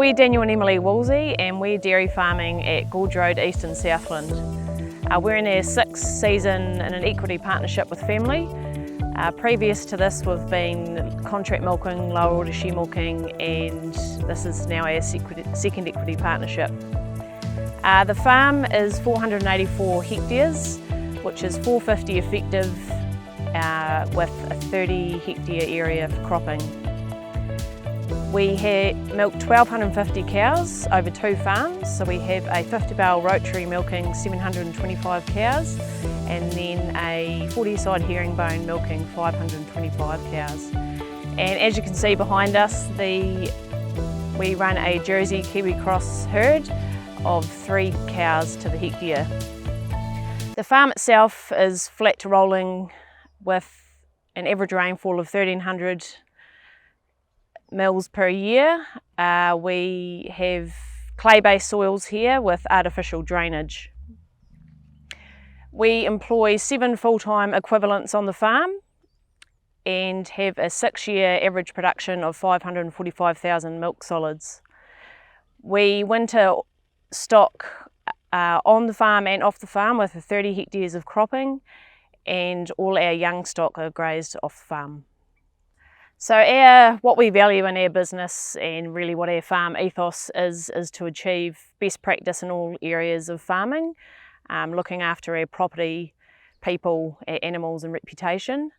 We're Daniel and Emily Woolsey and we're dairy farming at Gorge Road, Eastern Southland. We're in our 6th season in an equity partnership with family. Previous to this we've been contract milking, lower order she milking, and this is now our second equity partnership. The farm is 484 hectares, which is 450 effective with a 30 hectare area for cropping. We milk 1,250 cows over 2 farms, so we have a 50 barrel rotary milking 725 cows and then a 40 side herringbone milking 525 cows. And as you can see behind us, we run a Jersey Kiwi cross herd of 3 cows to the hectare. The farm itself is flat to rolling with an average rainfall of 1,300 mils per year. We have clay-based soils here with artificial drainage. We employ 7 full-time equivalents on the farm and have a 6-year average production of 545,000 milk solids. We winter stock on the farm and off the farm with 30 hectares of cropping, and all our young stock are grazed off the farm. So what we value in our business and really what our farm ethos is to achieve best practice in all areas of farming, looking after our property, people, our animals and reputation,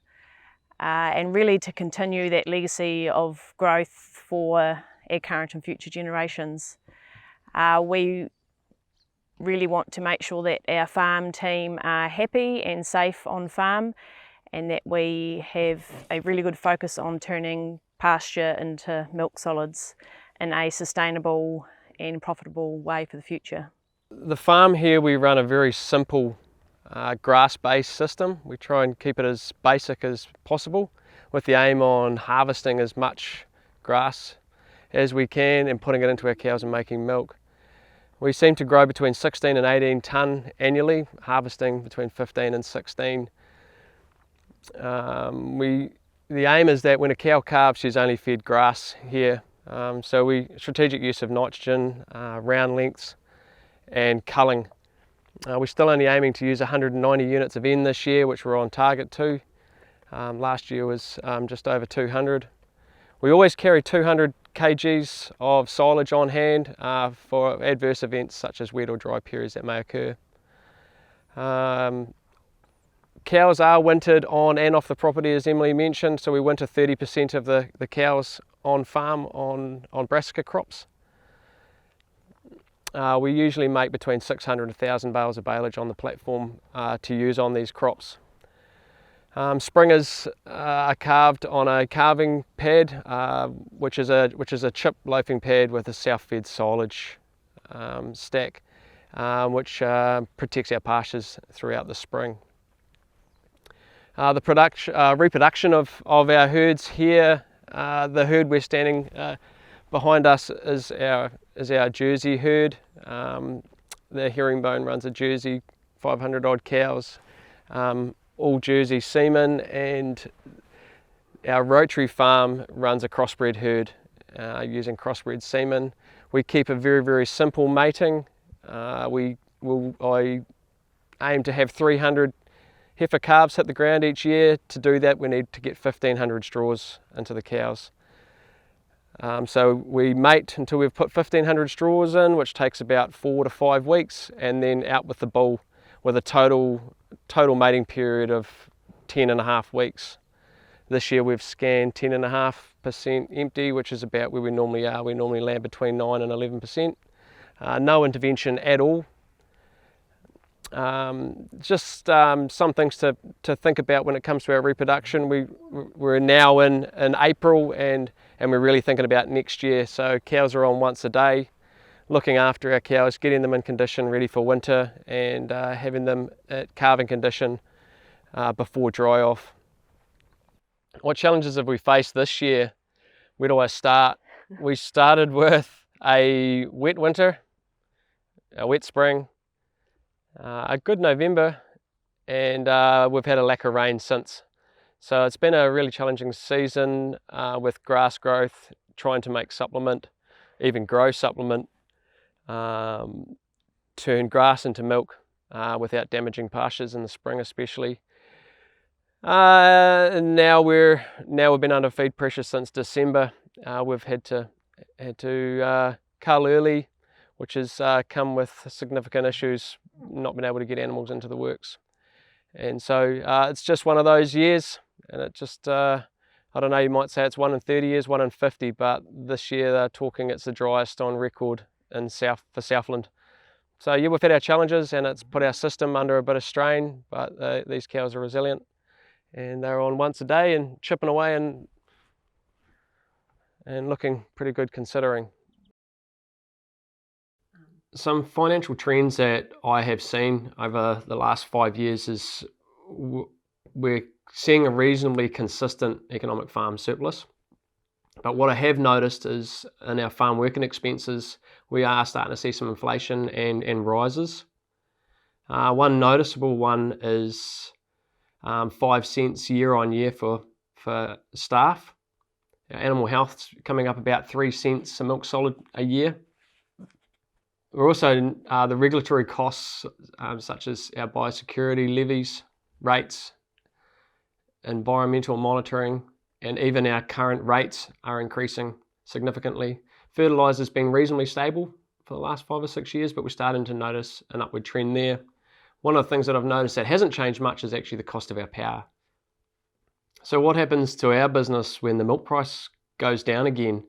and really to continue that legacy of growth for our current and future generations. We really want to make sure that our farm team are happy and safe on farm, and that we have a really good focus on turning pasture into milk solids in a sustainable and profitable way for the future. The farm here, we run a very simple grass-based system. We try and keep it as basic as possible with the aim on harvesting as much grass as we can and putting it into our cows and making milk. We seem to grow between 16 and 18 tonne annually, harvesting between 15 and 16. The aim is that when a cow calves, she's only fed grass here. So strategic use of nitrogen, round lengths and culling. We're still only aiming to use 190 units of N this year, which we're on target to. Last year was just over 200. We always carry 200 kgs of silage on hand for adverse events such as wet or dry periods that may occur. Cows are wintered on and off the property, as Emily mentioned, so we winter 30% of the cows on farm on brassica crops. We usually make between 600 and 1,000 bales of baleage on the platform to use on these crops. Springers are carved on a carving pad, which is a chip loafing pad with a south-fed silage stack, which protects our pastures throughout the spring. The reproduction of our herds here, the herd we're standing behind us is our Jersey herd. The herringbone runs a Jersey, 500 odd cows, all Jersey semen, and our rotary farm runs a crossbred herd using crossbred semen. We keep a very, very simple mating. I aim to have 300 heifer calves hit the ground each year. To do that, we need to get 1,500 straws into the cows. So we mate until we've put 1,500 straws in, which takes about 4 to 5 weeks, and then out with the bull with a total mating period of 10.5 weeks. This year we've scanned 10.5% empty, which is about where we normally are. We normally land between 9 and 11%. No intervention at all. Just some things to think about when it comes to our reproduction. We're now in April and we're really thinking about next year. So cows are on once a day, looking after our cows, getting them in condition ready for winter, and having them at calving condition before dry off. What challenges have we faced this year? Where do I start? We started with a wet winter, a wet spring, a good November, and we've had a lack of rain since. So it's been a really challenging season with grass growth, trying to make supplement even grow supplement, turn grass into milk without damaging pastures in the spring especially. And now we've been under feed pressure since December. We've had to cull early, which has come with significant issues, not being able to get animals into the works. And so it's just one of those years, and it just, I don't know, you might say it's 1 in 30 years, 1 in 50, but this year they're talking it's the driest on record for Southland. So yeah, we've had our challenges, and it's put our system under a bit of strain, but these cows are resilient, and they're on once a day and chipping away and looking pretty good considering. Some financial trends that I have seen over the last 5 years is we're seeing a reasonably consistent economic farm surplus. But what I have noticed is in our farm working expenses, we are starting to see some inflation and rises. One noticeable one is 5 cents year on year for staff. Animal health's coming up about 3 cents a milk solid a year. We're also, the regulatory costs, such as our biosecurity levies, rates, environmental monitoring, and even our current rates are increasing significantly. Fertiliser's been reasonably stable for the last 5 or 6 years, but we're starting to notice an upward trend there. One of the things that I've noticed that hasn't changed much is actually the cost of our power. So what happens to our business when the milk price goes down again?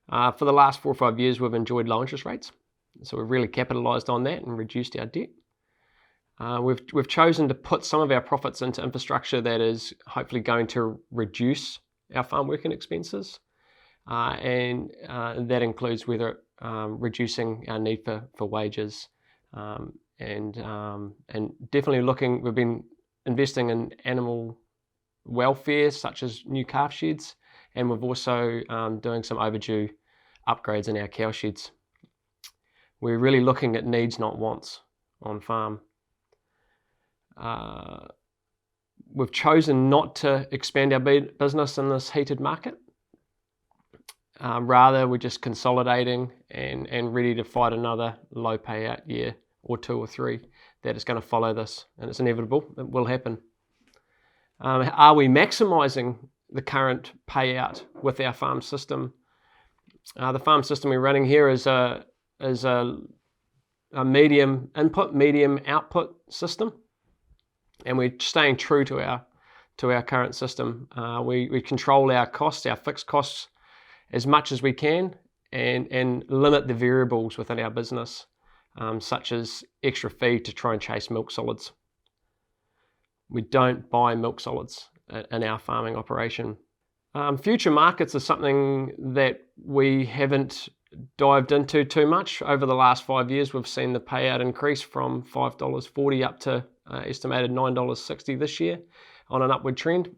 For the last 4 or 5 years, we've enjoyed low interest rates. So we've really capitalised on that and reduced our debt. We've chosen to put some of our profits into infrastructure that is hopefully going to reduce our farm working expenses, and that includes whether reducing our need for wages, and definitely we've been investing in animal welfare, such as new calf sheds, and we've also doing some overdue upgrades in our cow sheds. We're really looking at needs, not wants, on farm. We've chosen not to expand our business in this heated market. Rather, we're just consolidating and ready to fight another low payout year or 2 or 3 that is going to follow this, and it's inevitable. It will happen. Are we maximising the current payout with our farm system? The farm system we're running here is a medium input, medium output system, and we're staying true to our current system. We control our costs, our fixed costs, as much as we can, and limit the variables within our business, such as extra feed to try and chase milk solids. We don't buy milk solids in our farming operation. Future markets is something that we haven't dived into too much. Over the last 5 years, we've seen the payout increase from $5.40 up to estimated $9.60 this year on an upward trend.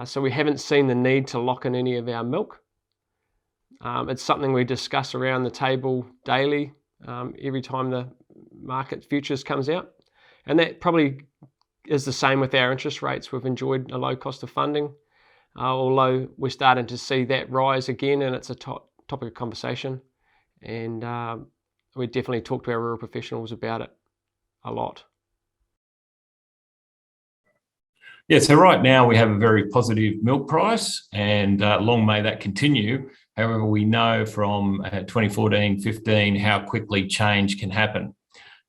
So we haven't seen the need to lock in any of our milk. It's something we discuss around the table daily, every time the market futures comes out. And that probably is the same with our interest rates. We've enjoyed a low cost of funding, although we're starting to see that rise again, and it's a topic of conversation. And we definitely talk to our rural professionals about it a lot. Yeah, so right now we have a very positive milk price, and long may that continue. However, we know from 2014-15 how quickly change can happen.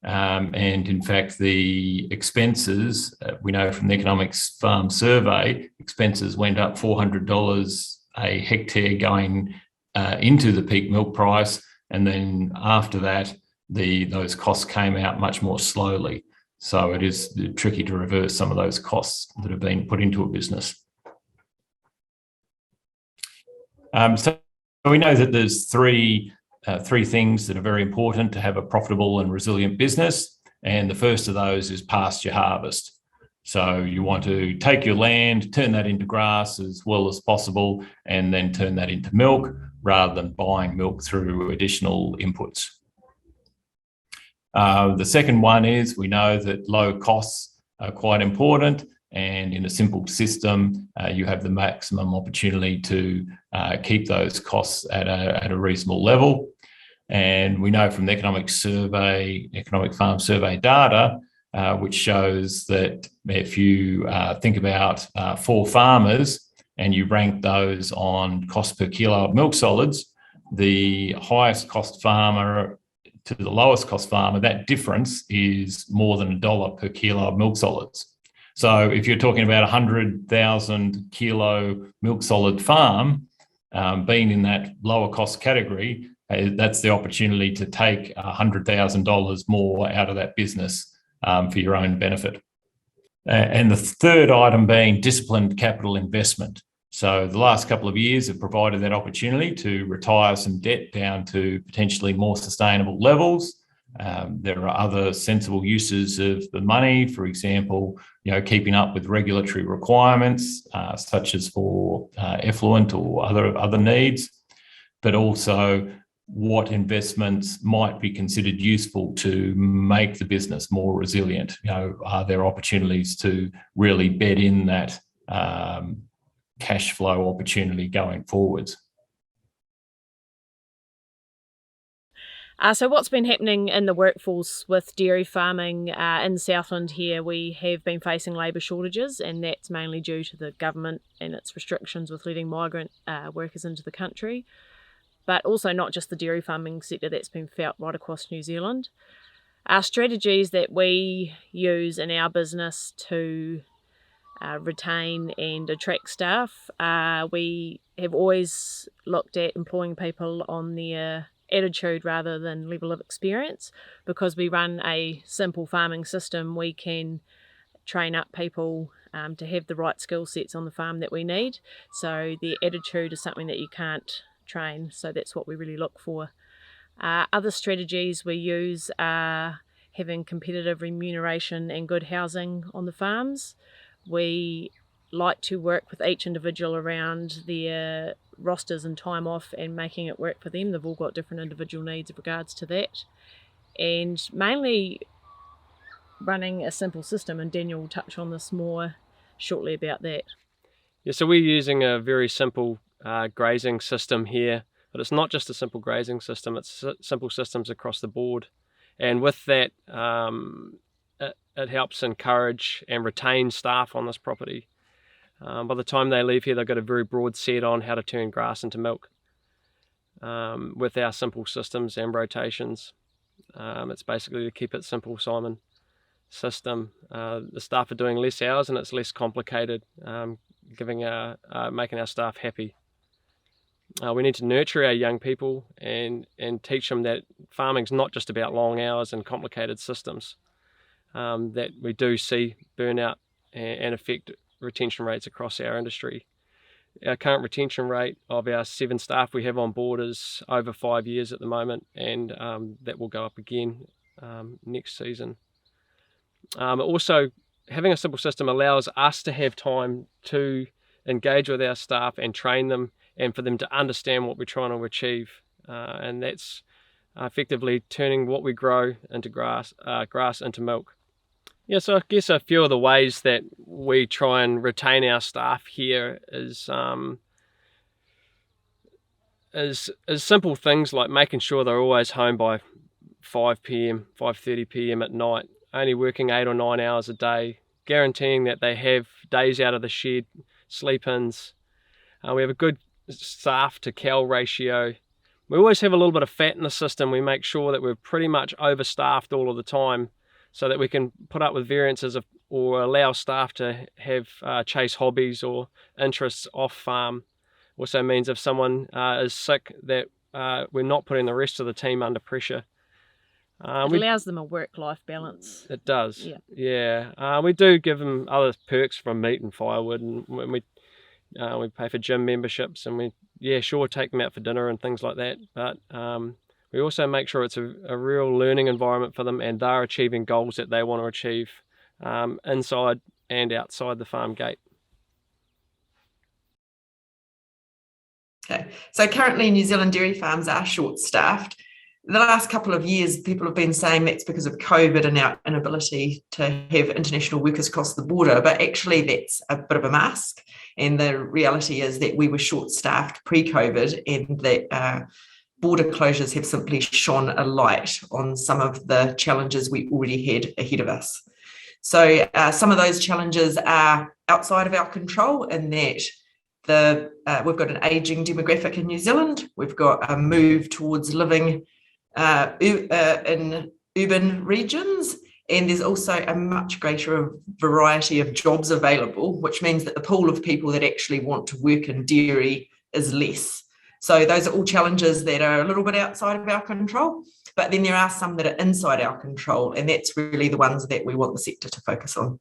And in fact, the expenses, we know from the Economics Farm Survey, expenses went up $400 a hectare going into the peak milk price. And then after that, those costs came out much more slowly. So it is tricky to reverse some of those costs that have been put into a business. So we know that there's three things that are very important to have a profitable and resilient business. And the first of those is pasture harvest. So you want to take your land, turn that into grass as well as possible, and then turn that into milk rather than buying milk through additional inputs. The second one is we know that low costs are quite important, And in a simple system, you have the maximum opportunity to keep those costs at a reasonable level. And we know from the economic farm survey data, which shows that if you think about 4 farmers and you rank those on cost per kilo of milk solids, the highest cost farmer to the lowest cost farmer, that difference is more than $1 per kilo of milk solids. So if you're talking about 100,000 kilo milk solid farm, being in that lower cost category, that's the opportunity to take $100,000 more out of that business for your own benefit. And the third item being disciplined capital investment. So the last couple of years have provided that opportunity to retire some debt down to potentially more sustainable levels. There are other sensible uses of the money, for example, keeping up with regulatory requirements, such as for effluent or other needs, but also what investments might be considered useful to make the business more resilient. Are there opportunities to really bed in that cash flow opportunity going forwards? So what's been happening in the workforce with dairy farming in Southland here? We have been facing labour shortages, and that's mainly due to the government and its restrictions with letting migrant workers into the country, but also not just the dairy farming sector, that's been felt right across New Zealand. Our strategies that we use in our business to retain and attract staff, we have always looked at employing people on their attitude rather than level of experience. Because we run a simple farming system, we can train up people to have the right skill sets on the farm that we need. So their attitude is something that you can't train, so that's what we really look for. Other strategies we use are having competitive remuneration and good housing on the farms. We like to work with each individual around their rosters and time off and making it work for them. They've all got different individual needs with regards to that. And mainly running a simple system, and Daniel will touch on this more shortly about that. Yeah, so we're using a very simple grazing system here, but it's not just a simple grazing system, it's simple systems across the board. And with that, it helps encourage and retain staff on this property. By the time they leave here, they've got a very broad set on how to turn grass into milk with our simple systems and rotations. It's basically to keep it simple, Simon, system. The staff are doing less hours and it's less complicated, making our staff happy. We need to nurture our young people and teach them that farming's not just about long hours and complicated systems. That we do see burnout and affect retention rates across our industry. Our current retention rate of our 7 staff we have on board is over 5 years at the moment, and that will go up again next season. Also, having a simple system allows us to have time to engage with our staff and train them, and for them to understand what we're trying to achieve, and that's effectively turning what we grow into grass into milk. Yeah, so I guess a few of the ways that we try and retain our staff here is simple things like making sure they're always home by 5 p.m, 5:30 p.m. at night, only working 8 or 9 hours a day, guaranteeing that they have days out of the shed, sleep-ins. We have a good staff to cow ratio. We always have a little bit of fat in the system. We make sure that we're pretty much overstaffed all of the time, so that we can put up with variances or allow staff to have chase hobbies or interests off farm. Also means if someone is sick, that we're not putting the rest of the team under pressure. It allows them a work-life balance. It does. Yeah. We do give them other perks from meat and firewood, and we pay for gym memberships, and we take them out for dinner and things like that. But we also make sure it's a real learning environment for them, and they're achieving goals that they want to achieve inside and outside the farm gate. Okay, so currently New Zealand dairy farms are short-staffed. the last couple of years, people have been saying that's because of COVID and our inability to have international workers cross the border, but actually that's a bit of a mask. And the reality is that we were short-staffed pre-COVID, and that border closures have simply shone a light on some of the challenges we already had ahead of us. So some of those challenges are outside of our control, in that we've got an ageing demographic in New Zealand. We've got a move towards living in urban regions, and there's also a much greater variety of jobs available, which means that the pool of people that actually want to work in dairy is less. So those are all challenges that are a little bit outside of our control, but then there are some that are inside our control, and that's really the ones that we want the sector to focus on.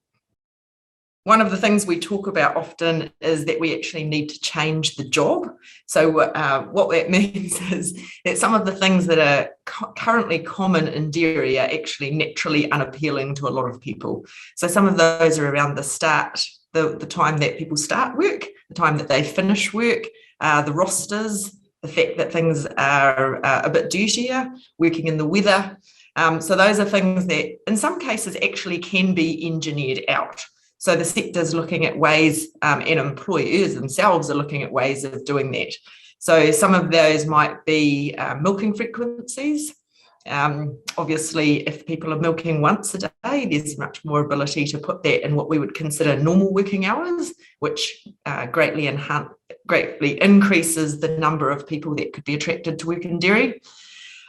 One of the things we talk about often is that we actually need to change the job. So what that means is that some of the things that are currently common in dairy are actually naturally unappealing to a lot of people. So some of those are around the start, the time that people start work, the time that they finish work, the rosters, the fact that things are a bit dirtier, working in the weather. So those are things that in some cases actually can be engineered out. So the sector's looking at ways, and employers themselves are looking at ways of doing that. So some of those might be milking frequencies. Obviously, if people are milking once a day, there's much more ability to put that in what we would consider normal working hours, which greatly increases the number of people that could be attracted to work in dairy.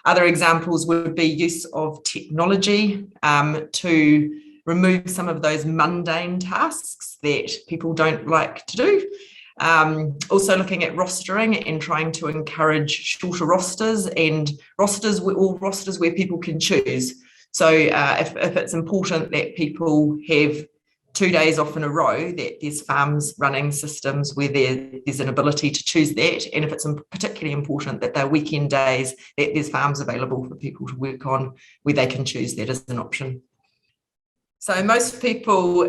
Other examples would be use of technology to remove some of those mundane tasks that people don't like to do. Also looking at rostering and trying to encourage shorter rosters, and rosters where people can choose. So if it's important that people have 2 days off in a row, that there's farms running systems where there's an ability to choose that. And if it's particularly important that they're weekend days, that there's farms available for people to work on where they can choose that as an option. So most people,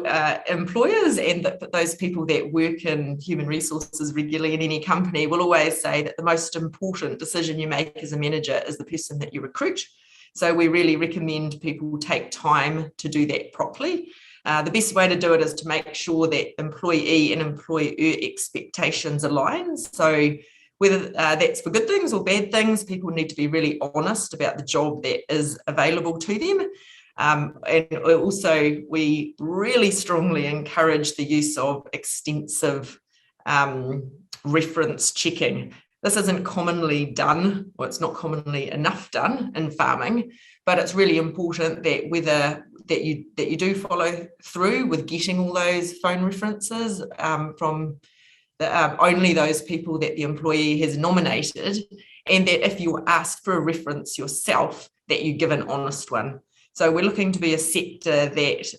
employers, and those people that work in human resources regularly in any company, will always say that the most important decision you make as a manager is the person that you recruit. So we really recommend people take time to do that properly. The best way to do it is to make sure that employee and employer expectations align. So whether that's for good things or bad things, people need to be really honest about the job that is available to them. And also, we really strongly encourage the use of extensive reference checking. This isn't commonly done, or it's not commonly enough done in farming, but it's really important that you do follow through with getting all those phone references from only those people that the employee has nominated, and that if you ask for a reference yourself, that you give an honest one. So we're looking to be a sector that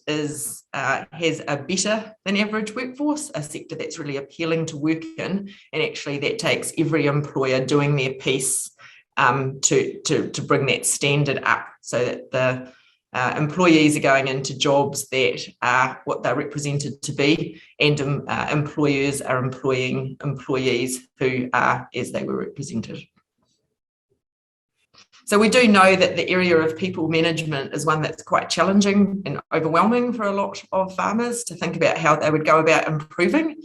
has a better than average workforce, a sector that's really appealing to work in, and actually that takes every employer doing their piece to bring that standard up, so that the employees are going into jobs that are what they're represented to be, and employers are employing employees who are as they were represented. So we do know that the area of people management is one that's quite challenging and overwhelming for a lot of farmers to think about how they would go about improving.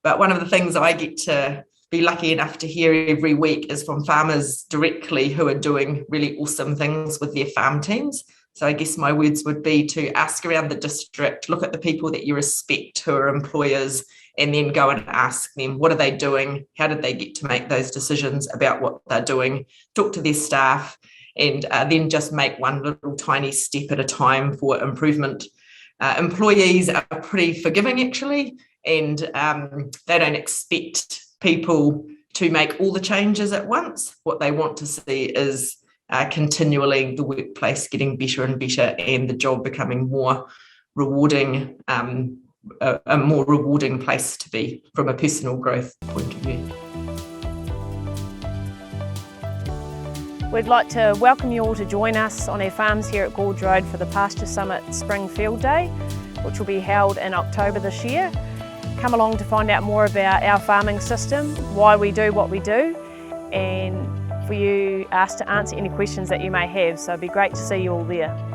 But one of the things I get to be lucky enough to hear every week is from farmers directly who are doing really awesome things with their farm teams. So I guess my words would be to ask around the district, look at the people that you respect who are employers, and then go and ask them, what are they doing? How did they get to make those decisions about what they're doing? Talk to their staff, and then just make one little tiny step at a time for improvement. Employees are pretty forgiving, actually, and they don't expect people to make all the changes at once. What they want to see is continually the workplace getting better and better, and the job becoming more rewarding, a more rewarding place to be from a personal growth point of view. We'd like to welcome you all to join us on our farms here at Gorge Road for the Pasture Summit Spring Field Day, which will be held in October this year. Come along to find out more about our farming system, why we do what we do, and for us to answer any questions that you may have, so it'd be great to see you all there.